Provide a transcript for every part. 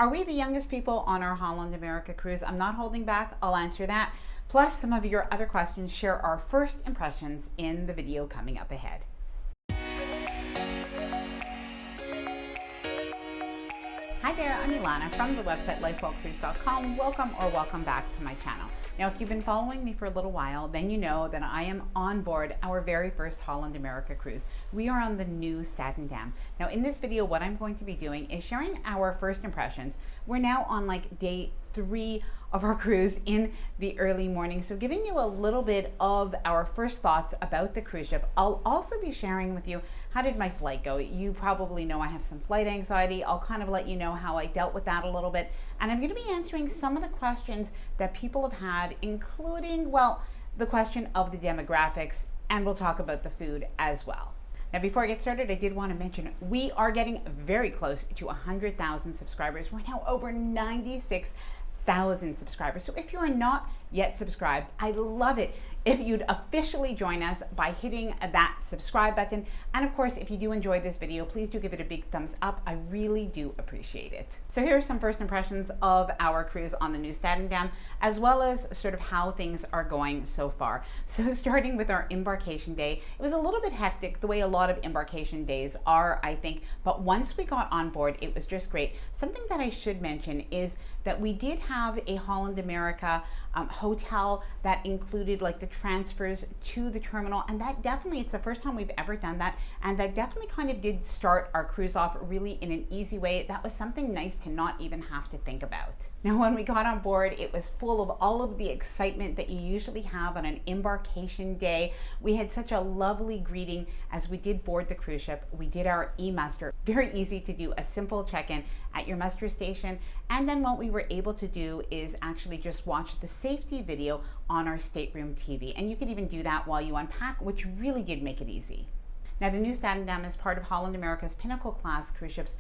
Are we the youngest people on our Holland America cruise? I'm not holding back, I'll answer that. Plus some of your other questions, share our first impressions in the video coming up ahead. Hi there, I'm Ilana from the website lifewellcruise.com. Welcome back to my channel. Now, if you've been following me for a little while, then you know that I am on board our very first Holland America cruise. We are on the Nieuw Statendam. Now, in this video, what I'm going to be doing is sharing our first impressions. We're now on like day 3 of our cruise in the early morning, so giving you a little bit of our first thoughts about the cruise ship. I'll also be sharing with you, how did my flight go? You probably know I have some flight anxiety. I'll kind of let you know how I dealt with that a little bit, and I'm going to be answering some of the questions that people have had, including, well, the question of the demographics, and we'll talk about the food as well. Now, before I get started, I did want to mention we are getting very close to 100,000 subscribers. We're now over 96,000 subscribers. So if you're not yet subscribed, I'd love it if you'd officially join us by hitting that subscribe button. And of course, if you do enjoy this video, please do give it a big thumbs up. I really do appreciate it. So here are some first impressions of our cruise on the Nieuw Statendam, as well as sort of how things are going so far. So starting with our embarkation day, it was a little bit hectic, the way a lot of embarkation days are, I think, but once we got on board, it was just great. Something that I should mention is that we did have a Holland America hotel that included like the transfers to the terminal, and that definitely, it's the first time we've ever done that, and that definitely kind of did start our cruise off really in an easy way. That was something nice to not even have to think about. Now, when we got on board, it was full of all of the excitement that you usually have on an embarkation day. We had such a lovely greeting as we did board the cruise ship. We did our e-muster. Very easy to do, a simple check-in at your muster station. And then what we were able to do is actually just watch the safety video on our stateroom TV. And you could even do that while you unpack, which really did make it easy. Now, the Nieuw Statendam is part of Holland America's Pinnacle class cruise ships.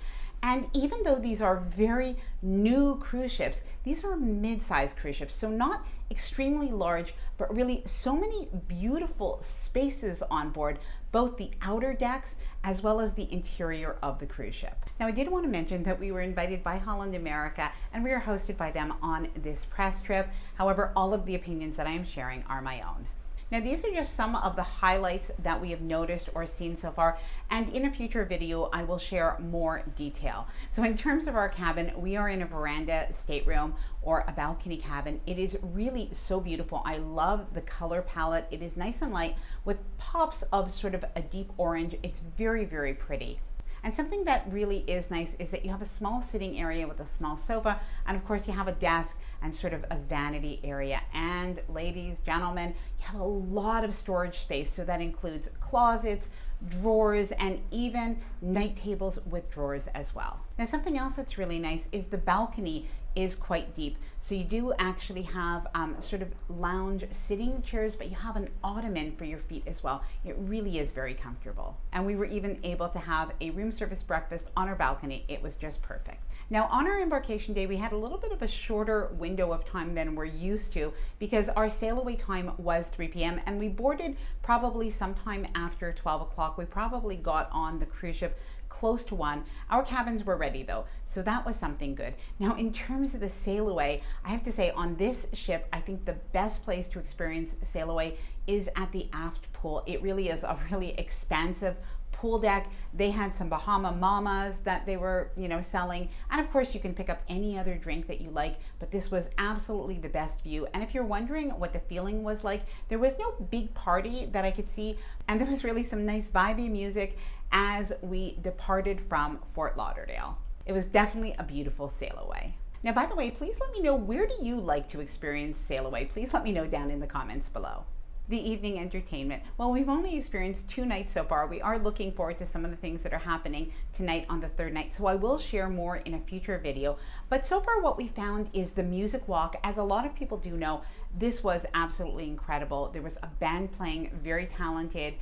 And even though these are very new cruise ships, these are mid-sized cruise ships, so not extremely large, but really so many beautiful spaces on board, both the outer decks as well as the interior of the cruise ship. Now, I did want to mention that we were invited by Holland America and we are hosted by them on this press trip. However, all of the opinions that I am sharing are my own. Now, these are just some of the highlights that we have noticed or seen so far, and in a future video, I will share more detail. So in terms of our cabin, we are in a veranda stateroom or a balcony cabin. It is really so beautiful. I love the color palette. It is nice and light with pops of sort of a deep orange. It's very, very pretty. And something that really is nice is that you have a small sitting area with a small sofa, and of course you have a desk and sort of a vanity area. And ladies, gentlemen, you have a lot of storage space. So that includes closets, drawers, and even night tables with drawers as well. Now, something else that's really nice is the balcony is quite deep. So you do actually have sort of lounge sitting chairs, but you have an ottoman for your feet as well. It really is very comfortable. And we were even able to have a room service breakfast on our balcony. It was just perfect. Now, on our embarkation day, we had a little bit of a shorter window of time than we're used to because our sail away time was 3 p.m. and we boarded probably sometime after 12 o'clock. We probably got on the cruise ship close to 1. Our cabins were ready though, so that was something good. Now, in terms of the sail away, I have to say on this ship, I think the best place to experience sail away is at the aft pool. It really is a really expansive pool deck. They had some Bahama Mamas that they were, selling. And of course you can pick up any other drink that you like, but this was absolutely the best view. And if you're wondering what the feeling was like, there was no big party that I could see. And there was really some nice vibey music as we departed from Fort Lauderdale. It was definitely a beautiful sail away. Now, by the way, please let me know, where do you like to experience sail away? Please let me know down in the comments below. The evening entertainment. Well, we've only experienced 2 nights so far. We are looking forward to some of the things that are happening tonight on the 3rd night, so I will share more in a future video. But so far what we found is the music walk. As a lot of people do know, this was absolutely incredible. There was a band playing, very talented,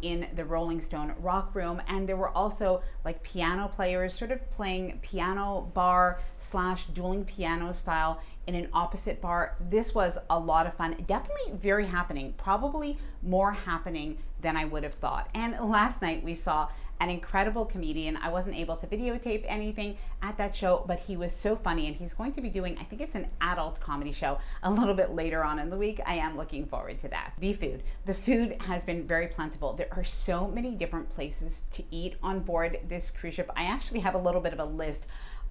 in the Rolling Stone Rock Room, and there were also like piano players sort of playing piano bar / dueling piano style in an opposite bar. This was a lot of fun, definitely very happening, probably more happening than I would have thought. And last night we saw an incredible comedian. I wasn't able to videotape anything at that show, but he was so funny, and he's going to be doing, I think it's an adult comedy show a little bit later on in the week. I am looking forward to that. The food has been very plentiful. There are so many different places to eat on board this cruise ship. I actually have a little bit of a list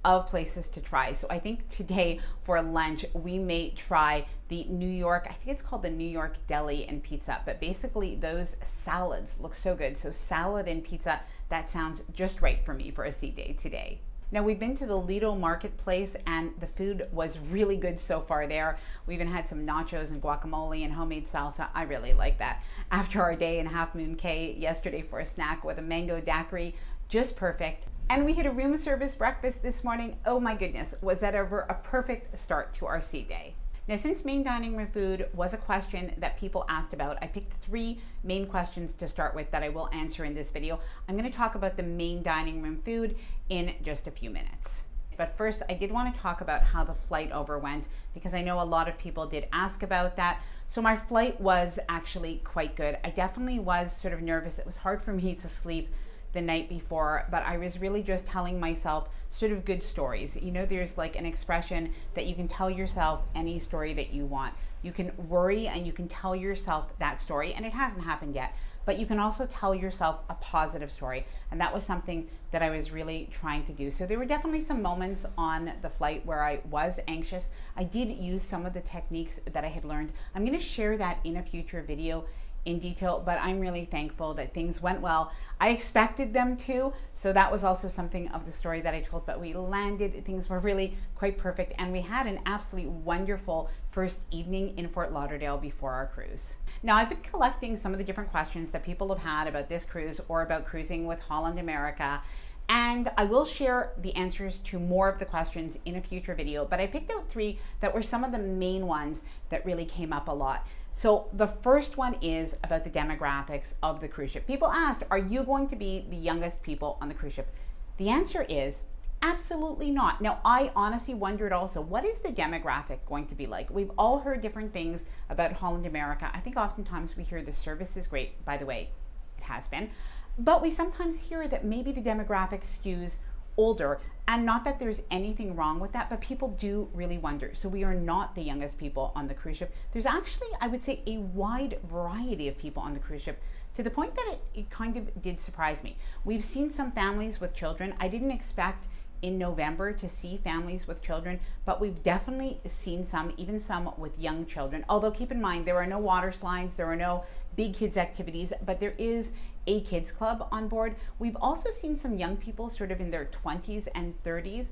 of places to try. So I think today for lunch, we may try the New York, I think it's called the New York Deli and Pizza, but basically those salads look so good. So salad and pizza, that sounds just right for me for a sea day today. Now, we've been to the Lido Marketplace and the food was really good so far there. We even had some nachos and guacamole and homemade salsa. I really like that. After our day in Half Moon Cay yesterday for a snack with a mango daiquiri, just perfect. And we had a room service breakfast this morning. Oh my goodness, was that ever a perfect start to our sea day. Now, since main dining room food was a question that people asked about, I picked 3 main questions to start with that I will answer in this video. I'm going to talk about the main dining room food in just a few minutes. But first, I did want to talk about how the flight over went, because I know a lot of people did ask about that. So my flight was actually quite good. I definitely was sort of nervous. It was hard for me to sleep the night before, but I was really just telling myself sort of good stories. You know, there's like an expression that you can tell yourself any story that you want. You can worry and you can tell yourself that story, and it hasn't happened yet, but you can also tell yourself a positive story. And that was something that I was really trying to do. So there were definitely some moments on the flight where I was anxious. I did use some of the techniques that I had learned. I'm going to share that in a future video in detail, but I'm really thankful that things went well. I expected them to, so that was also something of the story that I told, but we landed, things were really quite perfect, and we had an absolutely wonderful first evening in Fort Lauderdale before our cruise. Now, I've been collecting some of the different questions that people have had about this cruise or about cruising with Holland America, and I will share the answers to more of the questions in a future video, but I picked out 3 that were some of the main ones that really came up a lot. So the first one is about the demographics of the cruise ship. People asked, are you going to be the youngest people on the cruise ship? The answer is absolutely not. Now, I honestly wondered also, what is the demographic going to be like? We've all heard different things about Holland America. I think oftentimes we hear the service is great. By the way, it has been. But we sometimes hear that maybe the demographic skews older, and not that there's anything wrong with that, but people do really wonder. So we are not the youngest people on the cruise ship. There's actually, I would say, a wide variety of people on the cruise ship, to the point that it kind of did surprise me. We've seen some families with children. I didn't expect in November to see families with children, but we've definitely seen some, even some with young children. Although keep in mind, there are no water slides, there are no big kids activities, but there is a kids club on board. We've also seen some young people sort of in their 20s and 30s.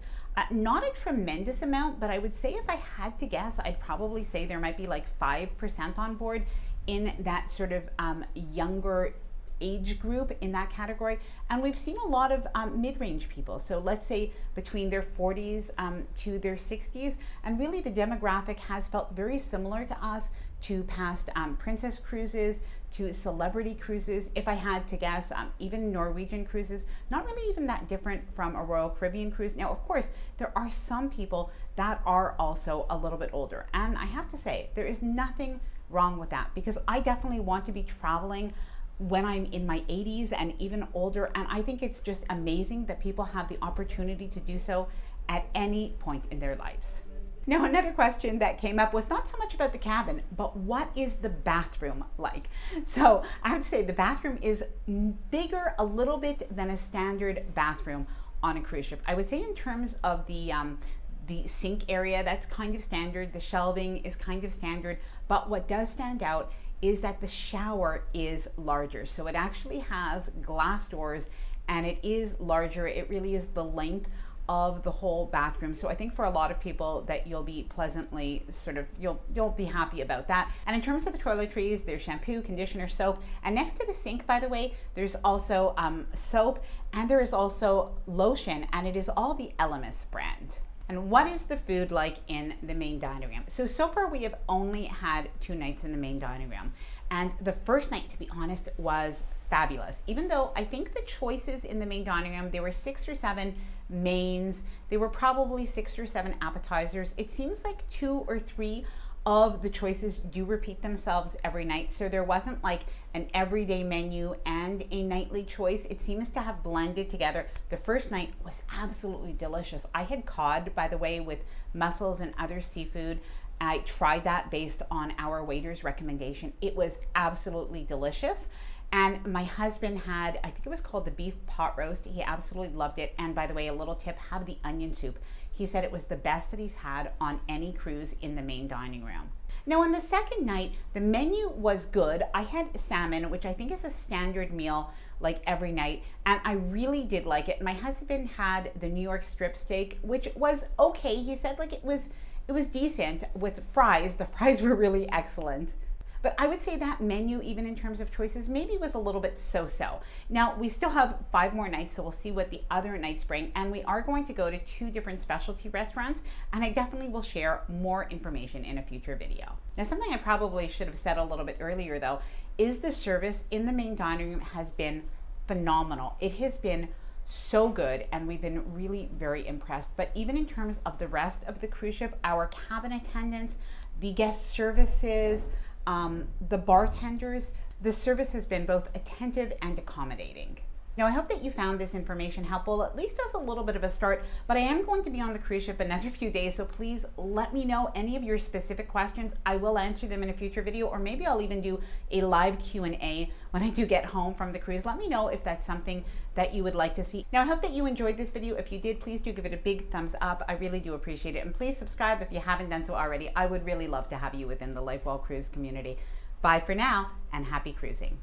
Not a tremendous amount, but I would say if I had to guess, I'd probably say there might be like 5% on board in that sort of younger age group in that category. And we've seen a lot of mid-range people. So let's say between their 40s to their 60s. And really the demographic has felt very similar to us, to past princess cruises, to celebrity cruises. If I had to guess, even Norwegian cruises, not really even that different from a Royal Caribbean cruise. Now, of course, there are some people that are also a little bit older. And I have to say, there is nothing wrong with that, because I definitely want to be traveling when I'm in my 80s and even older. And I think it's just amazing that people have the opportunity to do so at any point in their lives. Now, another question that came up was not so much about the cabin, but what is the bathroom like? So I have to say the bathroom is bigger a little bit than a standard bathroom on a cruise ship. I would say in terms of the sink area, that's kind of standard. The shelving is kind of standard, but what does stand out is that the shower is larger. So it actually has glass doors and it is larger. It really is the length of the whole bathroom. So I think for a lot of people that you'll be pleasantly you'll be happy about that. And in terms of the toiletries, there's shampoo, conditioner, soap, and next to the sink, by the way, there's also soap, and there is also lotion, and it is all the Elemis brand. And what is the food like in the main dining room? So far we have only had 2 nights in the main dining room. And the first night, to be honest, was fabulous. Even though I think the choices in the main dining room, there were 6 or 7 mains. There were probably 6 or 7 appetizers. It seems like 2 or 3 of the choices do repeat themselves every night. So there wasn't like an everyday menu and a nightly choice. It seems to have blended together. The first night was absolutely delicious. I had cod, by the way, with mussels and other seafood. I tried that based on our waiter's recommendation. It was absolutely delicious. And my husband had, I think it was called the beef pot roast. He absolutely loved it. And by the way, a little tip, have the onion soup. He said it was the best that he's had on any cruise in the main dining room. Now on the second night, the menu was good. I had salmon, which I think is a standard meal like every night, and I really did like it. My husband had the New York strip steak, which was okay. He said like it was decent with fries. The fries were really excellent. But I would say that menu, even in terms of choices, maybe was a little bit so-so. Now, we still have 5 more nights, so we'll see what the other nights bring. And we are going to go to 2 different specialty restaurants, and I definitely will share more information in a future video. Now, something I probably should have said a little bit earlier, though, is the service in the main dining room has been phenomenal. It has been so good, and we've been really very impressed. But even in terms of the rest of the cruise ship, our cabin attendants, the guest services, the bartenders, the service has been both attentive and accommodating. Now, I hope that you found this information helpful, at least as a little bit of a start, but I am going to be on the cruise ship another few days, so please let me know any of your specific questions. I will answer them in a future video, or maybe I'll even do a live Q&A when I do get home from the cruise. Let me know if that's something that you would like to see. Now, I hope that you enjoyed this video. If you did, please do give it a big thumbs up. I really do appreciate it. And please subscribe if you haven't done so already. I would really love to have you within the Life Well Cruise community. Bye for now, and happy cruising.